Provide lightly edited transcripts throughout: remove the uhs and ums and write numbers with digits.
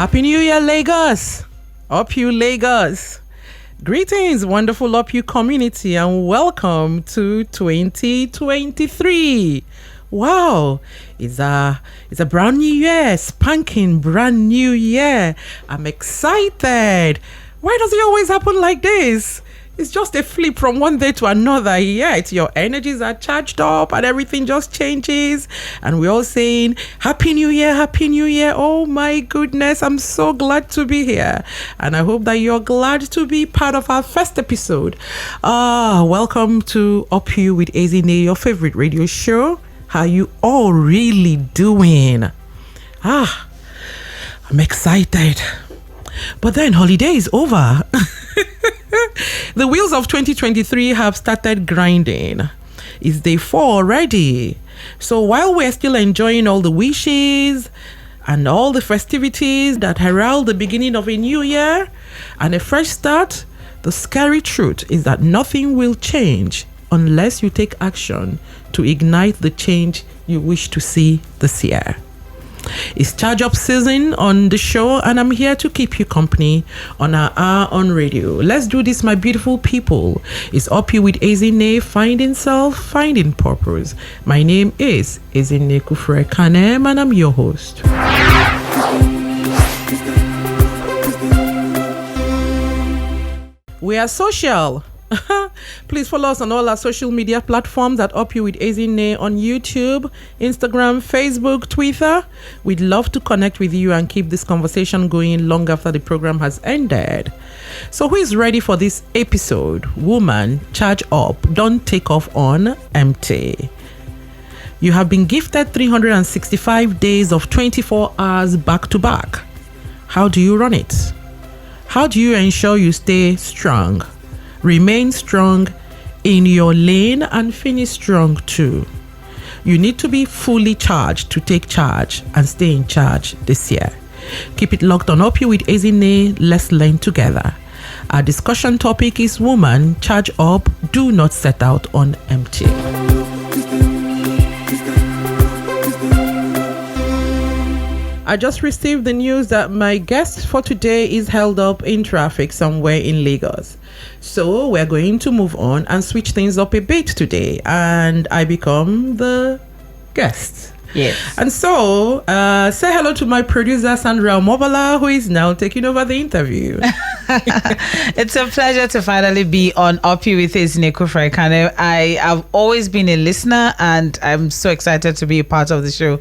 Happy New Year, Lagos! UpYou Lagos! Greetings, wonderful UpYou community, and welcome to 2023. Wow, it's a brand new year, spanking brand new year. I'm excited. Why does it always happen like this? It's just a flip from one day to another. Yet your energies are charged up and everything just changes. And we're all saying, Happy New Year, Happy New Year. Oh my goodness, I'm so glad to be here. And I hope that you're glad to be part of our first episode. Welcome to UpYou with Ezinne, your favorite radio show. How you all really doing? I'm excited. But then holiday is over. The wheels of 2023 have started grinding. It's day 4 already. So while we're still enjoying all the wishes and all the festivities that herald the beginning of a new year and a fresh start, the scary truth is that nothing will change unless you take action to ignite the change you wish to see this year. It's ChargeUp season on the show, and I'm here to keep you company on our hour on radio. Let's do this, my beautiful people. It's UpYou with Ezinne, finding self, finding purpose. My name is Ezinne Kanem, and I'm your host. We are social. Please follow us on all our social media platforms at UpYou with Ezinne on YouTube, Instagram, Facebook, Twitter. We'd love to connect with you and keep this conversation going long after the program has ended. So who is ready for this episode? Woman, charge up. Don't take off on empty. You have been gifted 365 days of 24 hours back to back. How do you run it? How do you ensure you stay strong? Remain strong in your lane and finish strong too. You need to be fully charged to take charge and stay in charge this year. Keep it locked on UpYou with Ezinne. Let's learn together. Our discussion topic is woman, charge up, do not set out on empty. I just received the news that my guest for today is held up in traffic somewhere in Lagos. So we're going to move on and switch things up a bit today, and I become the guest. Yes. And so, say hello to my producer, Sandra Mobala, who is now taking over the interview. It's a pleasure to finally be on UpYou with Ezinne. I have always been a listener, and I'm so excited to be a part of the show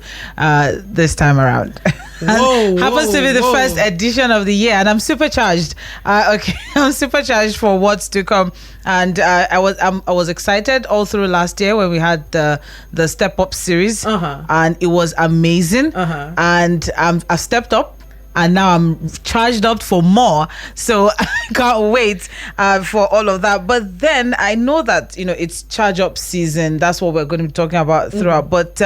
this time around. Happens to be the first edition of the year, and I'm supercharged. I'm supercharged for what's to come. And I was excited all through last year when we had the Step Up series, and it was amazing. And I've stepped up. And now I'm charged up for more. So I can't wait for all of that. But then I know that, it's charge up season. That's what we're going to be talking about throughout. But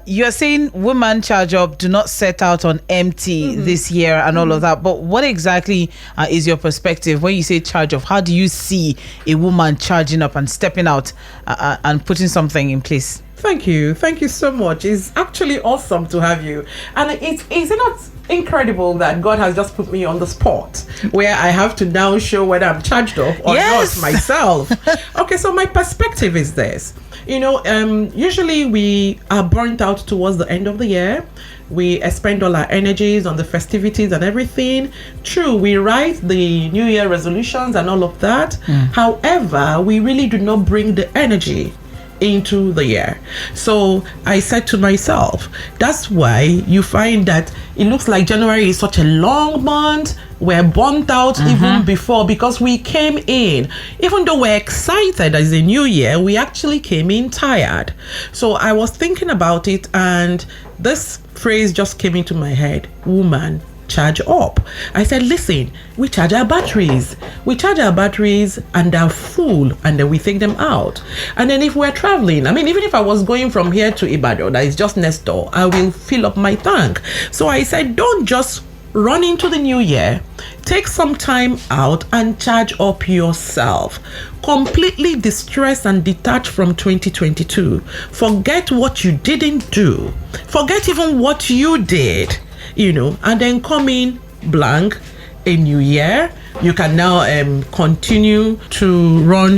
you're saying women charge up, do not set out on empty this year and all of that. But what exactly is your perspective when you say charge up? How do you see a woman charging up and stepping out and putting something in place? Thank you so much. It's actually awesome to have you. And is it not incredible that God has just put me on the spot where I have to now show whether I'm charged up or not myself? Okay, so my perspective is this. Usually we are burnt out towards the end of the year. We expend all our energies on the festivities and everything. True, we write the New Year resolutions and all of that. However, we really do not bring the energy into the year. So I said to myself, that's why you find that it looks like January is such a long month. We're burnt out even before, because we came in, even though we're excited as a new year, we actually came in tired. So I was thinking about it, and this phrase just came into my head: woman, charge up. I said, listen, we charge our batteries and they're full, and then we take them out. And then if we're traveling, even if I was going from here to Ibadan, that is just next door, I will fill up my tank. So I said, don't just run into the new year. Take some time out and charge up yourself. Completely distress and detach from 2022. Forget what you didn't do. Forget even what you did. and then coming blank a new year, you can now continue to run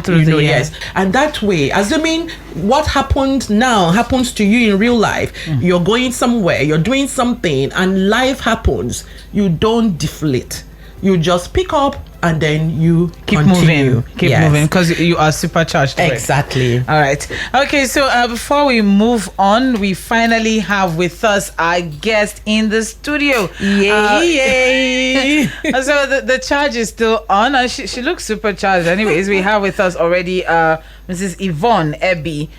through the year. Yes, and that way, assuming what happened now happens to you in real life, you're going somewhere, you're doing something, and life happens, you don't deflate. You just pick up and then you keep continue. moving because you are supercharged. Exactly. All right. Okay, so before we move on, we finally have with us our guest in the studio. Yay! So the charge is still on, and she looks supercharged. Anyways, we have with us already Mrs. Yvonne Ebbi,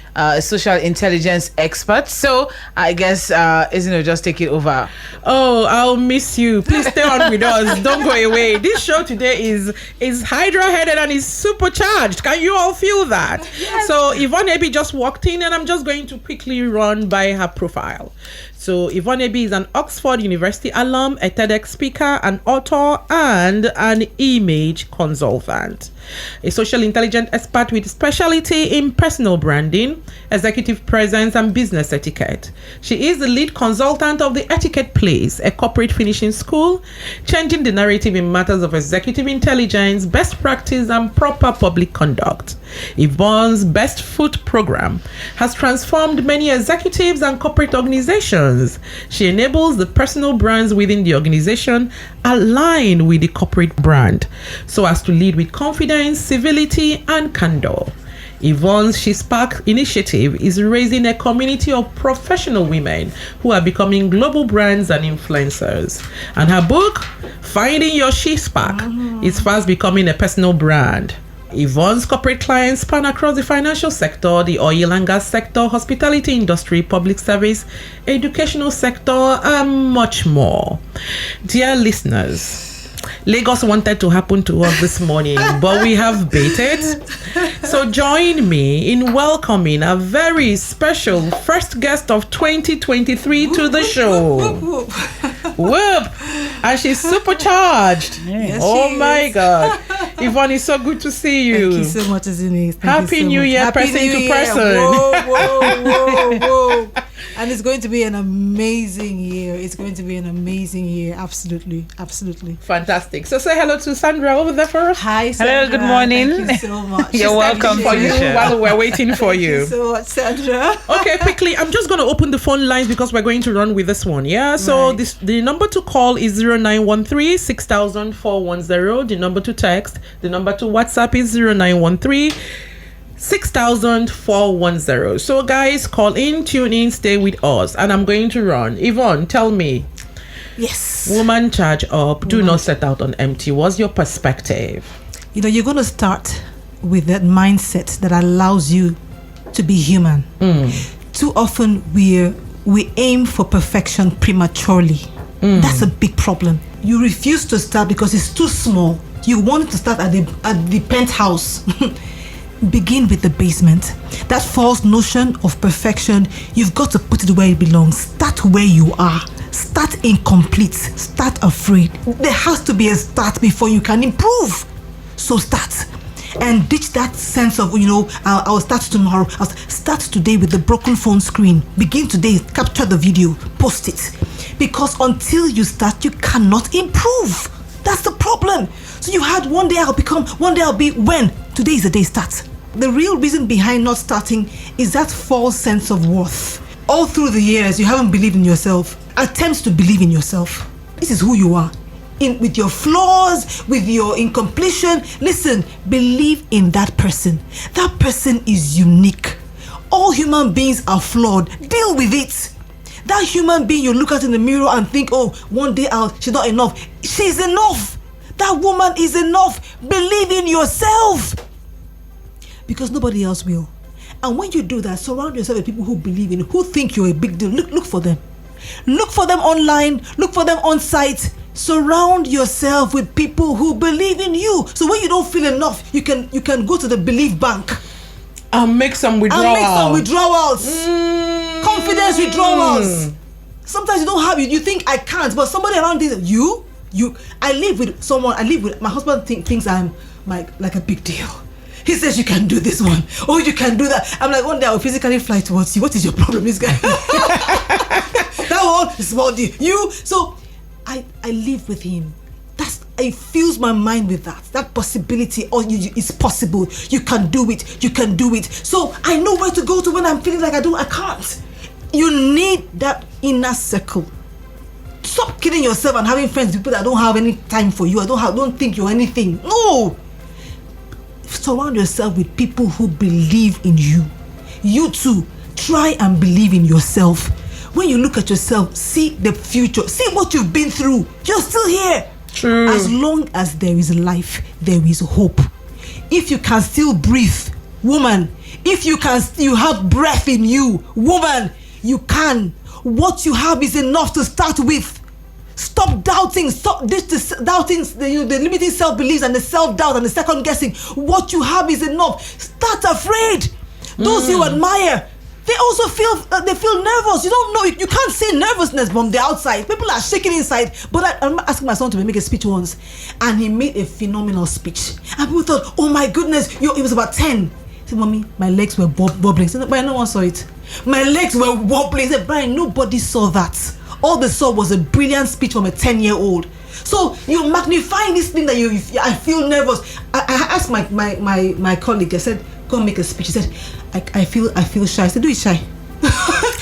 social intelligence expert. So I guess Ezinne will just take it over. Oh, I'll miss you. Please stay on with us. Don't go away. This show today is hydra-headed and is supercharged. Can you all feel that? Yes. So Yvonne Ebbi just walked in, and I'm just going to quickly run by her profile. So Yvonne Ebbi is an Oxford University alum, a TEDx speaker, an author, and an image consultant. A social intelligence expert with specialty in personal branding, executive presence, and business etiquette. She is the lead consultant of the Etiquette Place, a corporate finishing school, changing the narrative in matters of executive intelligence, best practice, and proper public conduct. Yvonne's Best Foot program has transformed many executives and corporate organizations. She enables the personal brands within the organization align with the corporate brand so as to lead with confidence, civility, and candor. Yvonne's She Spark initiative is raising a community of professional women who are becoming global brands and influencers. And her book, Finding Your She Spark, is fast becoming a personal brand. Yvonne's corporate clients span across the financial sector, the oil and gas sector, hospitality industry, public service, educational sector, and much more. Dear listeners, Lagos wanted to happen to us this morning, but we have baited. So join me in welcoming a very special first guest of 2023 to the show. Whoop! And she's supercharged. Yes, oh my God. Yvonne, it's so good to see you. Thank you so much, Ezinne. Happy New Year, person to person. Whoa. And it's going to be an amazing year. Absolutely. Fantastic. So say hello to Sandra over there for us. Hi, Sandra. Hello, good morning. Thank you so much. You're welcome for you while we're waiting for you. Thank you so much, Sandra. Okay, quickly, I'm just going to open the phone lines because we're going to run with this one. Yeah. So Right. the number to call is 0913 6000 410. The number to text, the number to WhatsApp is 0913 6000 410. So guys, call in, tune in, stay with us, and I'm going to run. Yvonne, tell me. Yes. Woman charge up. Do not set out on empty. What's your perspective? You're going to start with that mindset that allows you to be human. Too often we aim for perfection prematurely. That's a big problem. You refuse to start because it's too small. You want to start at the penthouse. Begin with the basement. That false notion of perfection, you've got to put it where it belongs. Start where you are. Start incomplete. Start afraid. There has to be a start before you can improve. So start. And ditch that sense of, I'll start tomorrow. I'll start today with the broken phone screen. Begin today. Capture the video. Post it. Because until you start, you cannot improve. That's the problem. So you had one day I'll be when? Today is the day start. The real reason behind not starting is that false sense of worth. All through the years, you haven't believed in yourself. Attempts to believe in yourself. This is who you are. With your flaws, with your incompletion. Listen, believe in that person. That person is unique. All human beings are flawed. Deal with it. That human being you look at in the mirror and think, oh, one day she's not enough. She's enough. That woman is enough. Believe in yourself. Because nobody else will. And when you do that, surround yourself with people who believe in you, who think you're a big deal. Look for them. Look for them online. Look for them on site. Surround yourself with people who believe in you. So when you don't feel enough, you can go to the Believe Bank. And make some withdrawals. Confidence withdrawals. Sometimes you don't have it. You think I can't, but somebody around this, I live with my husband thinks I'm like a big deal. He says you can do this one. Oh, you can do that. I'm like, one day I'll physically fly towards you. What is your problem, this guy? That God is about you. So I live with him. It fills my mind with that possibility. It's possible. You can do it. You can do it. So I know where to go to when I'm feeling like I can't. You need that inner circle. Stop kidding yourself and having friends with people that don't have any time for you. Don't think you're anything. No. Surround yourself with people who believe in you. You too, try and believe in yourself. When you look at yourself, see the future. See what you've been through. You're still here. True. As long as there is life, there is hope. If you can still breathe, woman, if you have breath in you, woman, you can. What you have is enough to start with. Stop doubting. Stop doubting the limiting self-beliefs and the self-doubt and the second guessing. What you have is enough. Start afraid. Those you admire, they also feel nervous. You don't know. You can't see nervousness from the outside. People are shaking inside. But I'm asking my son to make a speech once, and he made a phenomenal speech. And people thought, oh my goodness, it was about 10. He said, Mommy, my legs were wobbling. I said, but no one saw it. My legs were wobbling. He said, Brian, nobody saw that. All they saw was a brilliant speech from a 10-year-old. So you're magnifying this thing that I feel nervous. I asked my colleague, I said, go and make a speech. He said, I feel shy. I said, do it shy.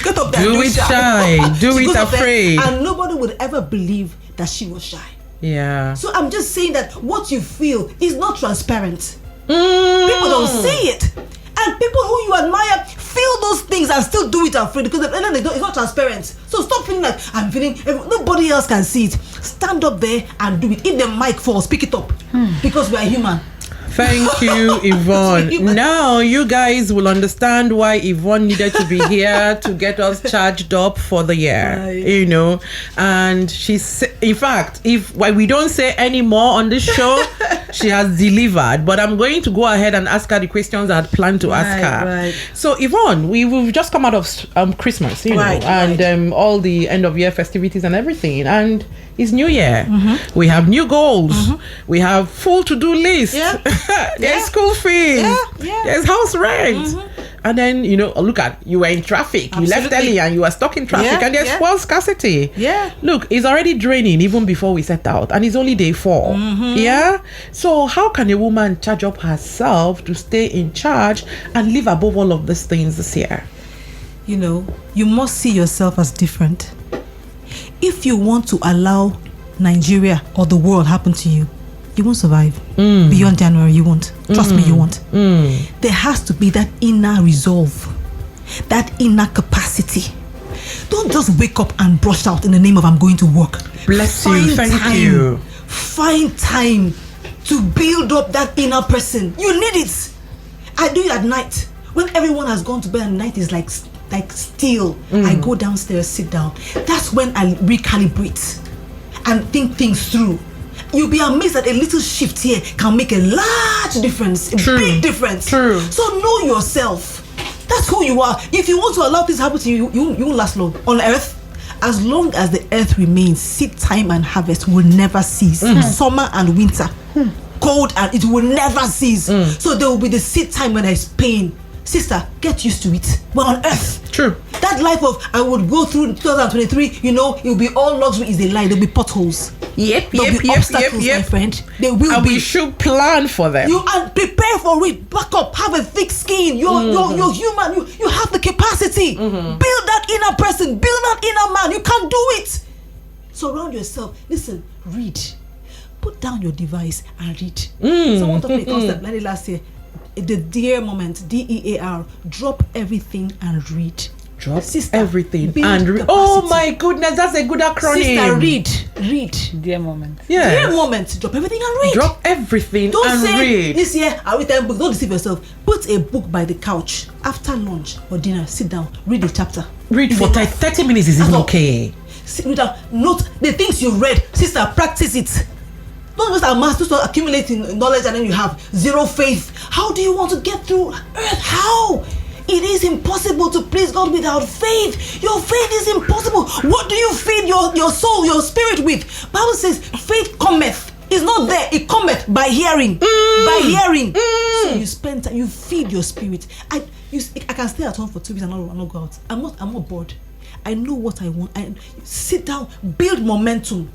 Get up there. Do it shy. Do it afraid. And nobody would ever believe that she was shy. Yeah. So I'm just saying that what you feel is not transparent. People don't see it. And people who you admire feel those things and still do it afraid because it's not transparent. So stop feeling like I'm feeling, nobody else can see it. Stand up there and do it. If the mic falls, pick it up. Because we are human. Thank you, Yvonne. Now you guys will understand why Yvonne needed to be here to get us charged up for the year. Right. And she's, in fact, why we don't say any more on this show, she has delivered. But I'm going to go ahead and ask her the questions I had planned to ask her. Right. So Yvonne, we've just come out of Christmas, and all the end of year festivities and everything, and it's New Year. We have new goals. We have full to-do list. There's school fees. There's house rent. And then, look at, you were in traffic. Absolutely. You left early and you were stuck in traffic. And there's fuel scarcity. Look, it's already draining even before we set out. And it's only day 4. Yeah? So how can a woman charge up herself to stay in charge and live above all of these things this year? You must see yourself as different. If you want to allow Nigeria or the world happen to you, you won't survive. Beyond January, you won't. Trust me, you won't. There has to be that inner resolve, that inner capacity. Don't just wake up and brush out in the name of I'm going to work. Bless you. Thank you. Find time to build up that inner person. You need it. I do it at night. When everyone has gone to bed and night is like still, I go downstairs, sit down. That's when I recalibrate and think things through. You'll be amazed that a little shift here can make a large difference, a big difference. True. So know yourself. That's who you are. If you want to allow things to happen to you, you won't last long on earth. As long as the earth remains, seed time and harvest will never cease. Summer and winter, cold, and it will never cease. So there will be the seed time when there's pain. Sister, get used to it. We're on earth. True. That life of I would go through 2023, it will be all luxury is a lie. There'll be potholes. There'll be obstacles, my friend. There will and be. We should plan for them. You and prepare for it. Back up. Have a thick skin. You're human. You have the capacity. Build that inner person. Build that inner man. You can do it. Surround yourself. Listen. Read. Put down your device and read. Someone taught me a concept like last year. The DEAR moment, DEAR. Drop everything and read. Drop Sister, everything build and read. capacity. Oh my goodness, that's a good acronym. Sister, read. Dear moment. Yes. DEAR moment. Drop everything and read. Drop everything Don't and say read. this year I read 10 books. Don't deceive yourself. Put a book by the couch after lunch or dinner. Sit down. Read a chapter. Read for 30 minutes is even okay. Read down. Note the things you read. Sister, practice it. Don't just amass to start accumulating knowledge and then you have zero faith. How do you want to get through earth? How? It is impossible to please God without faith. Your faith is impossible. What do you feed your soul, your spirit with? Bible says faith cometh. It's not there. It cometh by hearing. By hearing. So you spend time, you feed your spirit. I can stay at home for 2 weeks and not go out. I'm not bored. I know what I want. I sit down, build momentum.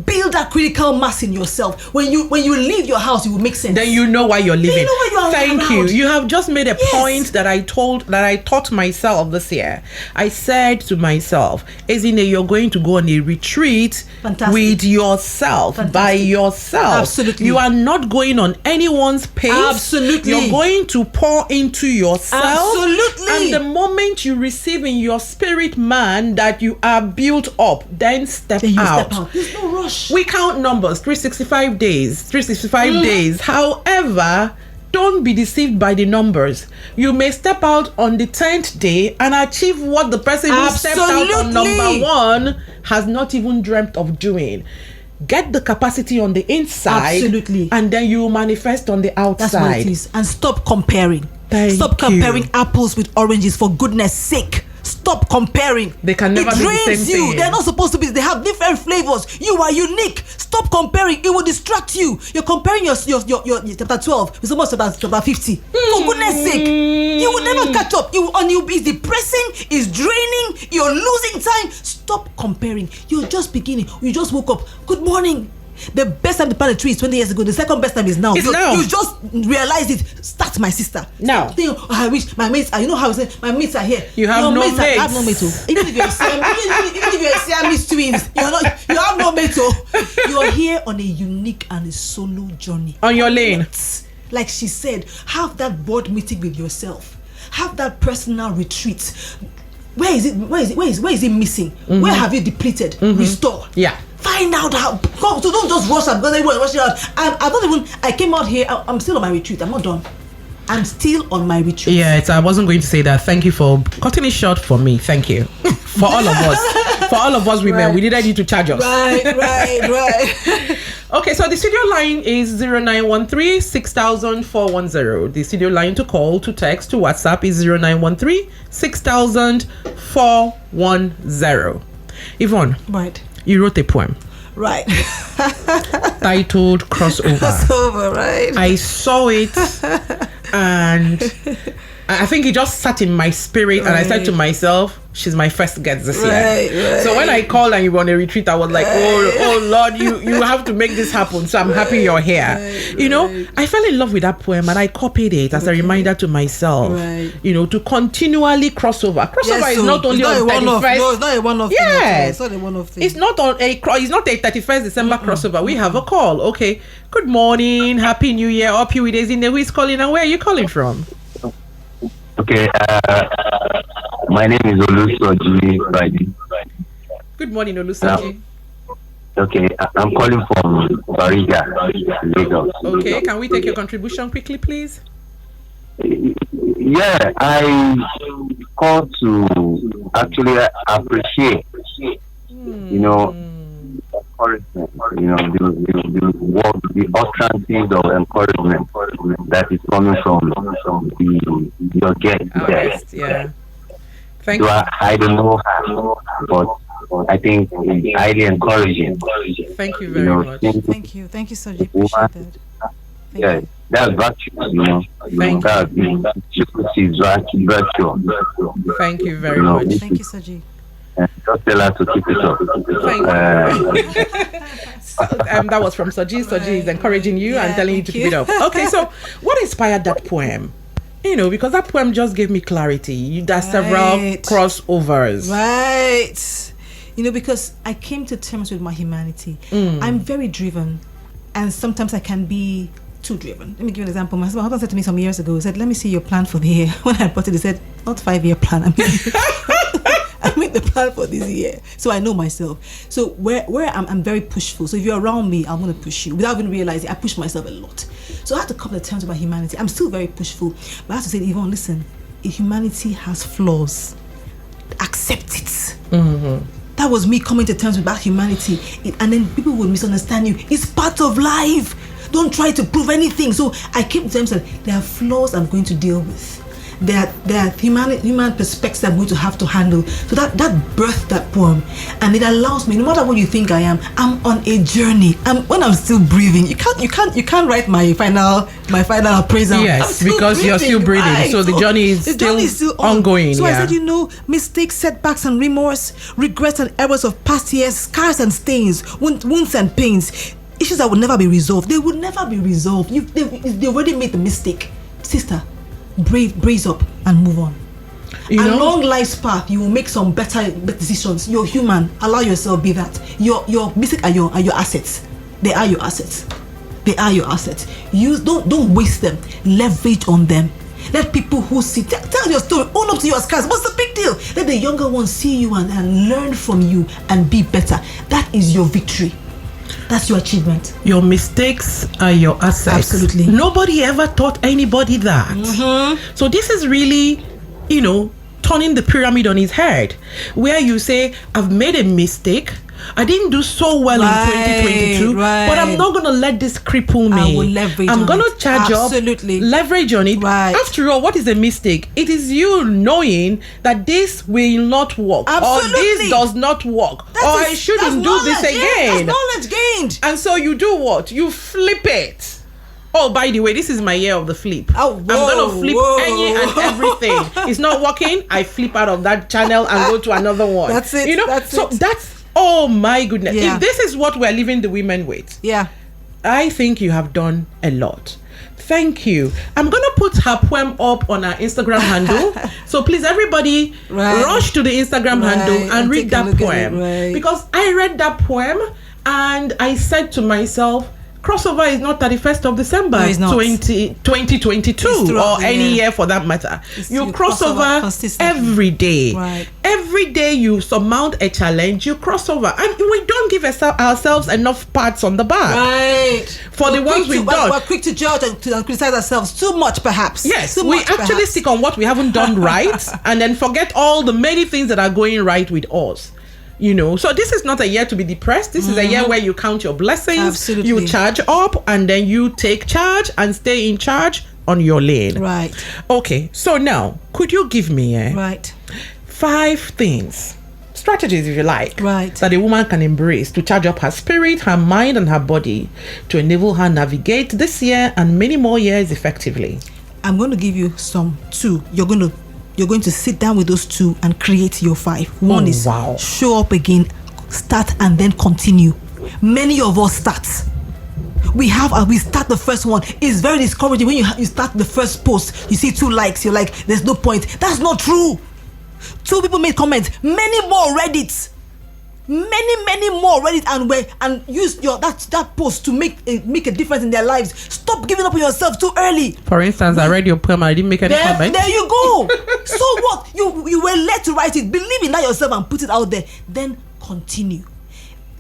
Build that critical mass in yourself. When you leave your house, it will make sense. Then you know why you're leaving. Then you know why you are Thank around. you. You have just made a point that I taught myself this year. I said to myself, Ezinne, you're going to go on a retreat with yourself, by yourself. Absolutely. You are not going on anyone's pace. Absolutely. You're going to pour into yourself. Absolutely. And the moment you receive in your spirit man that you are built up, then step out. There's no rush. We count numbers, 365 days. However, don't be deceived by the numbers. You may step out on the 10th day and achieve what the person who stepped out on number 1 has not even dreamt of doing. Get the capacity on the inside. Absolutely. And then you manifest on the outside. That's what it is. And stop comparing. Stop comparing apples with oranges, for goodness sake. Stop comparing. They can never be the same thing. They're not supposed to be. They have different flavors. You are unique. Stop comparing. It will distract you. You're comparing your chapter 12 with someone chapter 50. For goodness sake, you will never catch up. It's depressing. It's draining. You're losing time. Stop comparing. You're just beginning. You just woke up. Good morning. The best time to plant a tree is 20 years ago. The second best time is now. You just realized it. Start, my sister. Now. I wish my mates are, you know how I say, my mates are here. You have no mates. I have no mates. Even if you're Siamese twins, you have no mates. You are here on a unique and a solo journey. On your lane. Like she said, have that board meeting with yourself. Have that personal retreat. Where is it missing? Mm-hmm. Where have you depleted? Mm-hmm. Restore. Yeah. Find out how. So don't just rush up because everyone rushing out. I came out here. I'm still on my retreat. I'm not done. I'm still on my retreat. Yeah, I wasn't going to say that. Thank you for cutting it short for me. Thank you. For all of us. For all of us women, right. We needed you to charge us. Right. Okay, so the studio line is 0913 6000 410. The studio line to call, to text, to WhatsApp is 0913 6000 410. Yvonne. Right. You wrote a poem. Right. Titled Crossover. Crossover, right. I saw it and I think it just sat in my spirit, right. And I said to myself, she's my first guest this year. Right. So when I called and you were on a retreat, I was like, oh Lord, you have to make this happen. So I'm happy you're here. I fell in love with that poem and I copied it as a reminder to myself, to continually crossover. Crossover is not only on 31st. No, it's not a one-off thing. It's not a one-off thing. It's not a 31st December crossover. We have a call. Okay. Good morning. Happy New Year. Up you with Ezinne. Who is calling and where are you calling from? Okay, my name is Olusoji. Good morning, Olusoji. Okay, I'm calling from Bariga, Lagos. Okay, can we take your contribution quickly, please? Yeah, I call to actually appreciate, encouragement, the utterances of encouragement that is coming from your guest there. Yeah. Thank you. I don't know how, but I think it's highly encouraging. Thank you very much. Thank you, Soji. Appreciate that. That's virtue, Thank you very much. Thank you, Soji. Just tell her to keep it up. That was from Soji. Soji is encouraging you and telling you to keep it up. Okay, so what inspired that poem? Because that poem just gave me clarity. There's several crossovers. Right. Because I came to terms with my humanity. I'm very driven, and sometimes I can be too driven. Let me give you an example. My husband said to me some years ago, he said, let me see your plan for the year. When I brought it, he said, not 5-year plan. I made the plan for this year. So I know myself. So where I'm very pushful. So if you're around me, I'm going to push you. Without even realizing, I push myself a lot. So I have to come to terms with my humanity. I'm still very pushful. But I have to say, Yvonne, listen, humanity has flaws. Accept it. Mm-hmm. That was me coming to terms with that humanity. And then people will misunderstand you. It's part of life. Don't try to prove anything. So I came to terms that there are flaws I'm going to deal with. there are human perspectives I'm going to have to handle. So that birthed that poem, and it allows me, no matter what you think I am, I'm on a journey. When I'm still breathing. You can't write my final appraisal. Yes, because you're still breathing. Right. So the journey is still ongoing. So I said, mistakes, setbacks and remorse, regrets and errors of past years, scars and stains, wounds and pains, issues that will never be resolved. They will never be resolved. They already made the mistake. Sister, brace up and move on. Along life's path, you will make some better decisions. You're human. Allow yourself be that. Your mistakes are your assets. They are your assets. They are your assets. Don't waste them. Leverage on them. Let people who see, tell your story, own up to your scars. What's the big deal? Let the younger ones see you and learn from you and be better. That is your victory. That's your achievement. Your mistakes are your assets. Absolutely. Nobody ever taught anybody that. Mm-hmm. So this is really, turning the pyramid on its head, where you say, I've made a mistake. I didn't do so well in 2022, but I'm not going to let this cripple me. I will leverage I'm going to charge Absolutely. up, leverage on it. Right. After all, what is a mistake? It is you knowing that this will not work. Absolutely. Or this does not work. I shouldn't do this again. That's knowledge gained. And so you do what? You flip it. Oh, by the way, this is my year of the flip. I'm going to flip any and everything. It's not working. I flip out of that channel and go to another one. That's it. That's, oh my goodness. Yeah. If this is what we're leaving the women with, I think you have done a lot. Thank you. I'm going to put her poem up on our Instagram handle. So please, everybody, rush to the Instagram handle and read that poem. Because I read that poem and I said to myself, crossover is not 31st of December 2022 or any year for that matter. You crossover every day. Right. Every day you surmount a challenge, you crossover. And we don't give ourselves enough pats on the back. Right. For the ones we've done. We're quick to judge and to criticize ourselves too much, perhaps. Yes, we actually stick on what we haven't done right and then forget all the many things that are going right with us. So this is not a year to be depressed. This is a year where you count your blessings. Absolutely. You charge up and then you take charge and stay in charge on your lane. Right. Okay, so now, could you give me 5 things, strategies if you like, that a woman can embrace to charge up her spirit, her mind and her body to enable her navigate this year and many more years effectively? I'm going to give you some 2. You're going to sit down with those 2 and create your 5. One is show up again, start and then continue. Many of us start. We start the first one. It's very discouraging when you start the first post. You see 2 likes. You're like, there's no point. That's not true. 2 people made comments. Many more read it. Many more read it and use that post to make a difference in their lives. Stop giving up on yourself too early. For instance, I read your poem. I didn't make any comment. There you go. So what? You were led to write it. Believe in that yourself and put it out there. Then continue.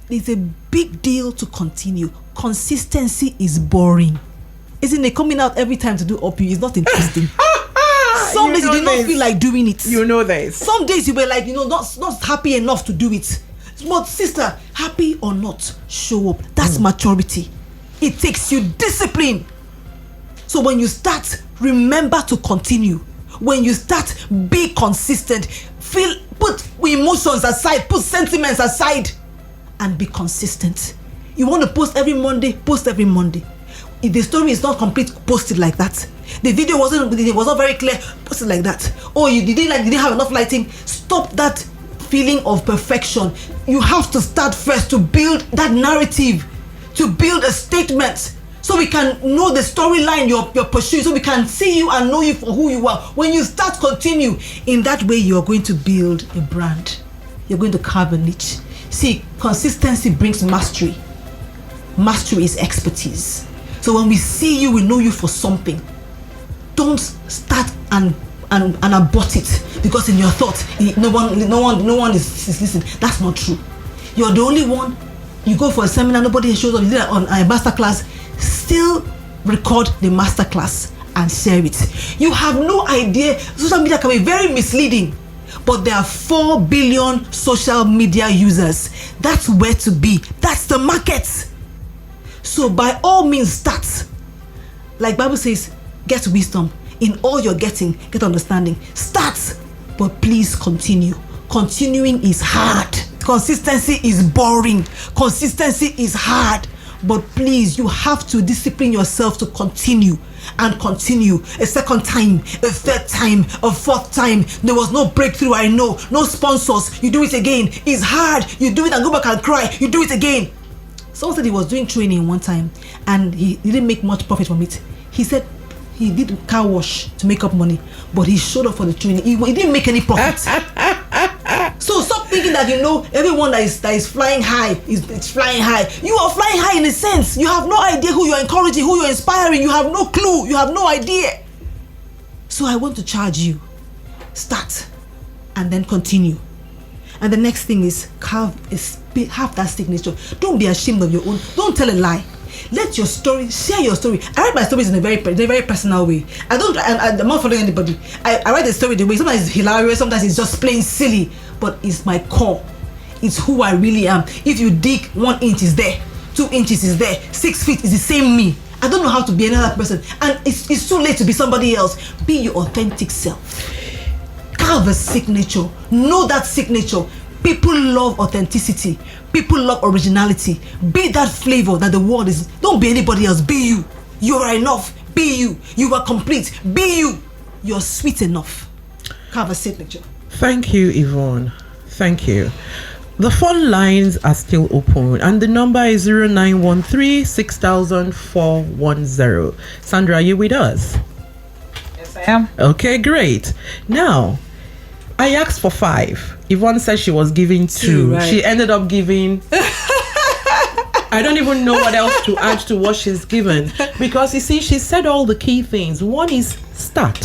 It's a big deal to continue. Consistency is boring. Isn't it? Coming out every time to do OPU is not interesting. Some days you do not feel like doing it. You know this. Some days you were like, not happy enough to do it. But sister, happy or not, show up. That's maturity. It takes you discipline. So when you start, remember to continue. When you start, be consistent. Put emotions aside, put sentiments aside, and be consistent. You want to post every Monday, post every Monday. If the story is not complete, post it like that. The video was not very clear, post it like that. Oh, you didn't have enough lighting. Stop that feeling of perfection. You have to start first to build that narrative, to build a statement, so we can know the storyline you're pursuing, so we can see you and know you for who you are. When you start, continue. In that way, you're going to build a brand. You're going to carve a niche. See, consistency brings mastery. Mastery is expertise. So when we see you, we know you for something. Don't start and abort it because in your thoughts no one is listening. That's not true. You're the only one. You go for a seminar, nobody shows up. You do that on a master class. Still record the master class and share it. You have no idea. Social media can be very misleading, but there are 4 billion social media users. That's where to be. That's the market. So by all means, start. Like Bible says, get wisdom. In all you're getting, get understanding. Start, but please continue. Continuing is hard. Consistency is boring. Consistency is hard. But please, you have to discipline yourself to continue and continue. A second time, a third time, a fourth time. There was no breakthrough, I know. No sponsors. You do it again. It's hard. You do it and go back and cry. You do it again. Someone said he was doing training one time and he didn't make much profit from it. He said he did car wash to make up money, but he showed up for the training. He didn't make any profit. So stop thinking that everyone that is flying high is flying high. You are flying high in a sense. You have no idea who you're encouraging, who you're inspiring. You have no clue. You have no idea. So I want to charge you. Start and then continue. And the next thing is have that signature. Don't be ashamed of your own. Don't tell a lie. Let your story, share your story. I write my stories in a very personal way. I'm not following anybody. I write the story the way, sometimes it's hilarious, sometimes it's just plain silly, but it's my core. It's who I really am. If you dig, 1 inch is there, 2 inches is there, 6 feet is the same me. I don't know how to be another person, and it's too late to be somebody else. Be your authentic self. Have a signature. Know that signature. People love authenticity. People love originality. Be that flavor that the world is. Don't be anybody else. Be you. You are enough. Be you. You are complete. Be you. You're sweet enough. Have a signature. Thank you, Yvonne. Thank you. The phone lines are still open and the number is 0913 6000 410. Sandra, are you with us? Yes, I am. Okay, great. Now, I asked for 5. Yvonne said she was giving 2. Right. She ended up giving... I don't even know what else to add to what she's given. Because, you see, she said all the key things. 1 is start.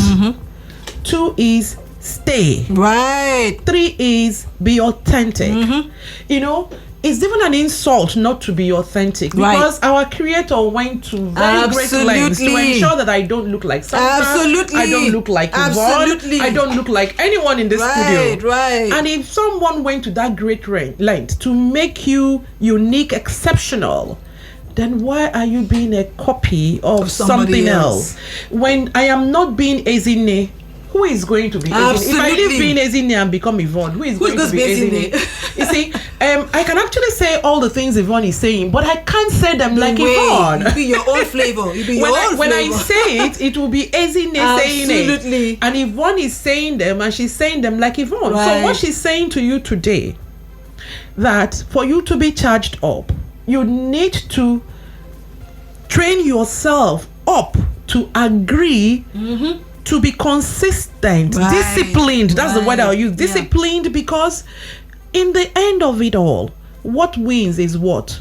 2 is stay. Right. 3 is be authentic. It's even an insult not to be authentic because our creator went to very great lengths to ensure that I don't look like Sandra. Absolutely. I don't look like Yvonne. I don't look like anyone in the studio. Right. And if someone went to that great length to make you unique, exceptional, then why are you being a copy of something else? When I am not being Ezinne, who is going to be Ezinne? If I leave being Ezinne and become Yvonne, who's going to be Ezinne? You see, I can actually say all the things Yvonne is saying, but I can't say them like Yvonne. You be your own flavor. When I say it, it will be Ezinne saying it. Absolutely. And Yvonne is saying them, and she's saying them like Yvonne. Right. So what she's saying to you today, that for you to be charged up, you need to train yourself up to agree to be consistent, disciplined. That's the word I'll use. Disciplined, because in the end of it all, what wins is what?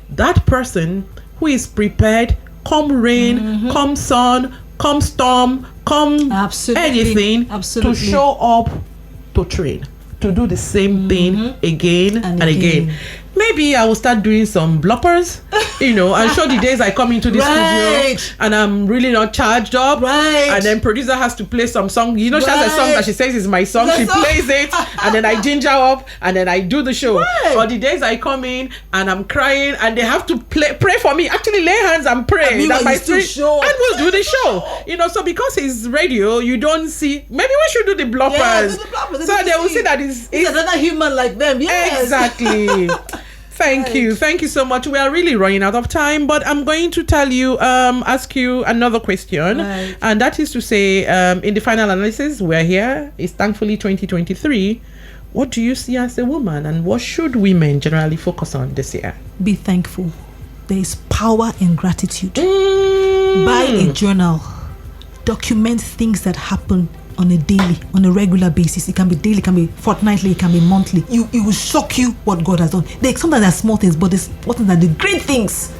That person who is prepared, come rain, come sun, come storm, come anything, to show up to train, to do the same thing again and again. Maybe I will start doing some bloppers, and show the days I come into the studio and I'm really not charged up. And then producer has to play some song. She has a song that she says is my song. She plays it and then I ginger up and then I do the show. Or the days I come in and I'm crying and they have to pray for me. Actually lay hands and pray that my spirit and we'll do the show. So because it's radio, you don't see. Maybe we should do the bloppers. So they will see that it's another human like them. Yes. Exactly. Thank you so much. We are really running out of time, but I'm going to ask you another question, and that is to say, in the final analysis, we're here. It's thankfully 2023. What do you see as a woman, and what should women generally focus on this year? Be thankful. There is power in gratitude. Buy a journal. Document things that happen on a regular basis. It can be daily, it can be fortnightly, it can be monthly. It will shock you what God has done. Sometimes they're small things, but the small things are the great things.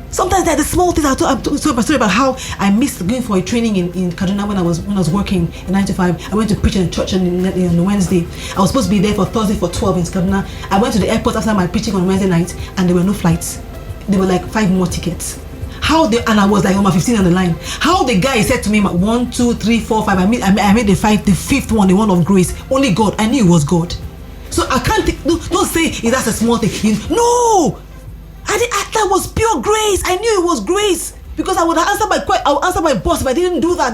Sometimes they're the small things. I'm told a story about how I missed going for a training in Kaduna when I was working in 9 to 5. I went to preach in church on Wednesday. I was supposed to be there for Thursday for 12 in Kaduna. I went to the airport after my preaching on Wednesday night, and there were no flights. There were like 5 more tickets. And I was like number 15 on the line. How the guy said to me, 1, 2, 3, 4, 5. I made the 5th one, the one of grace. Only God. I knew it was God. So I can't don't say that's a small thing. No, that was pure grace. I knew it was grace. because I would answer my boss if I didn't do that.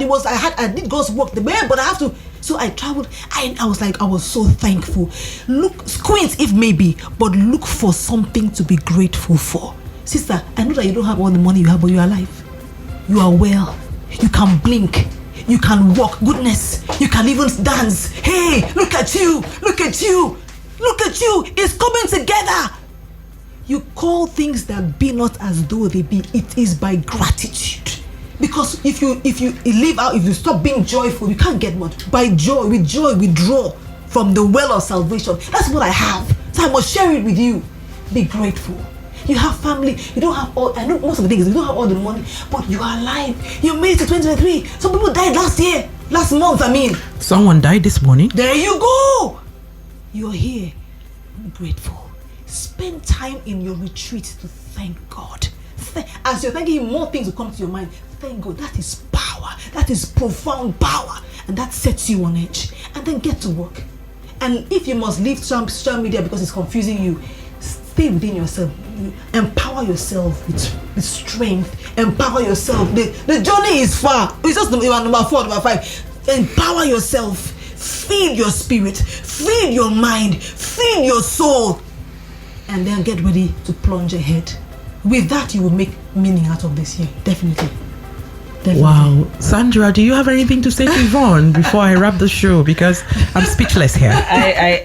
I did God's work the way, but I have to. So I traveled. I was so thankful. Look, squint if maybe, but look for something to be grateful for. Sister, I know that you don't have all the money you have, but you are alive. You are well. You can blink. You can walk. Goodness. You can even dance. Hey, look at you. Look at you. Look at you. It's coming together. You call things that be not as though they be. It is by gratitude. Because if you live out, if you stop being joyful, you can't get much. By joy, we draw from the well of salvation. That's what I have. So I must share it with you. Be grateful. You have family. You don't have all. I know most of the things. You don't have all the money, but you are alive. You made it to 2023. Some people died last month. I mean, someone died this morning. There you go. You're here. I'm grateful. Spend time in your retreat to thank God. As you're thanking Him, more things will come to your mind. Thank God. That is power. That is profound power, and that sets you on edge. And then get to work. And if you must leave social media because it's confusing you, stay within yourself. Empower yourself with strength. Empower yourself. The journey is far. It's just number 4, number 5. Empower yourself. Feed your spirit. Feed your mind. Feed your soul. And then get ready to plunge ahead. With that, you will make meaning out of this year. Definitely. Wow. Sandra, do you have anything to say to Yvonne before I wrap the show? Because I'm speechless here. I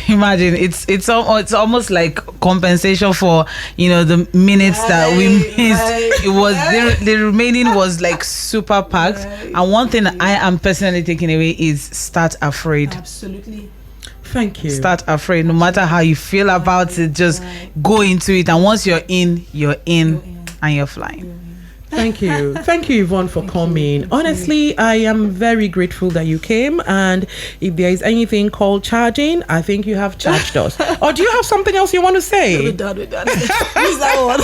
imagine it's almost like compensation for the minutes that we missed. It was the remaining was like super packed. And one thing I am personally taking away is start afraid. Absolutely. Thank you. Start afraid. No matter how you feel about it, just go into it. And once you're in, and you're flying. Thank you. Thank you, Yvonne, for coming. Honestly, I am very grateful that you came. And if there is anything called charging, I think you have charged us. Or do you have something else you want to say? We're done. Who's that one?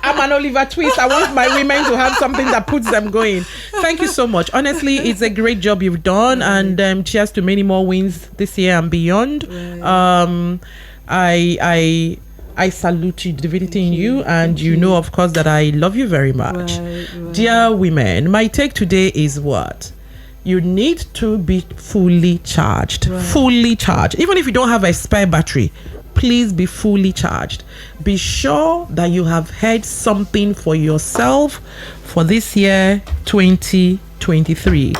I'm an Oliver Twist. I want my women to have something that puts them going. Thank you so much. Honestly, it's a great job you've done. And cheers to many more wins this year and beyond. I salute you, divinity in you, and you know, of course, that I love you very much. Right. Dear women, my take today is what? You need to be fully charged. Right. Fully charged. Even if you don't have a spare battery, please be fully charged. Be sure that you have had something for yourself for this year, 2023.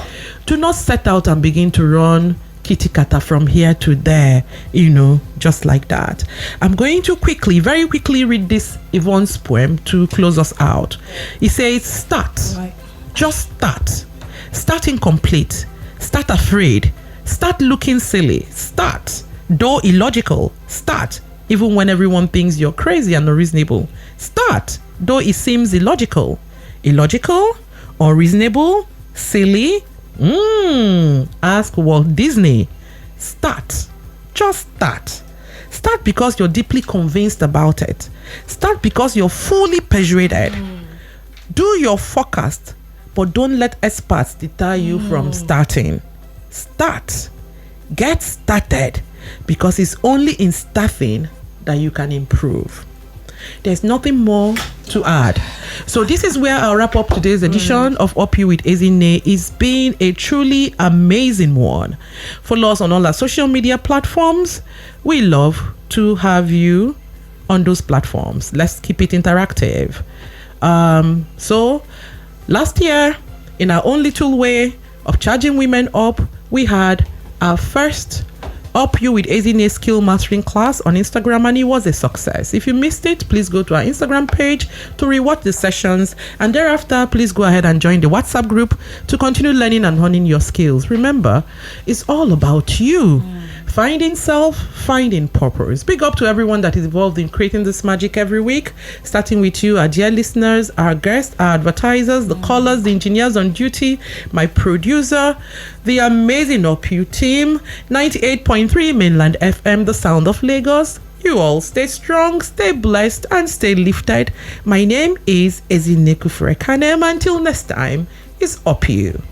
Do not set out and begin to run kitty kata from here to there, just like that. I'm going to very quickly read this Yvonne's poem to close us out. It says, start. Right. Just start. Start incomplete. Start afraid. Start looking silly. Start. Though illogical. Start. Even when everyone thinks you're crazy and unreasonable. Start. Though it seems illogical. Illogical? Unreasonable? Silly? Ask Walt Disney. Start. Just start. Start because you're deeply convinced about it. Start because you're fully persuaded. Do your forecast, but don't let experts deter you from starting. Start. Get started, because it's only in starting that you can improve. There's nothing more to add. So this is where I'll wrap up today's edition of Up You with Ezinne. It's been a truly amazing one. Follow us on all our social media platforms. We love to have you on those platforms. Let's keep it interactive. So last year, in our own little way of charging women up, we had our first Up You with Ezinne skill mastering class on Instagram, and it was a success. If you missed it, please go to our Instagram page to rewatch the sessions, and thereafter please go ahead and join the WhatsApp group to continue learning and honing your skills. Remember, it's all about you. Finding self, finding purpose. Big up to everyone that is involved in creating this magic every week, starting with you, our dear listeners, our guests, our advertisers, the callers, the engineers on duty, my producer, the amazing Up You team, 98.3 Mainland FM, the sound of Lagos. You all stay strong, stay blessed, and stay lifted. My name is Ezinne Kufre Kanem. Until next time, it's Up You.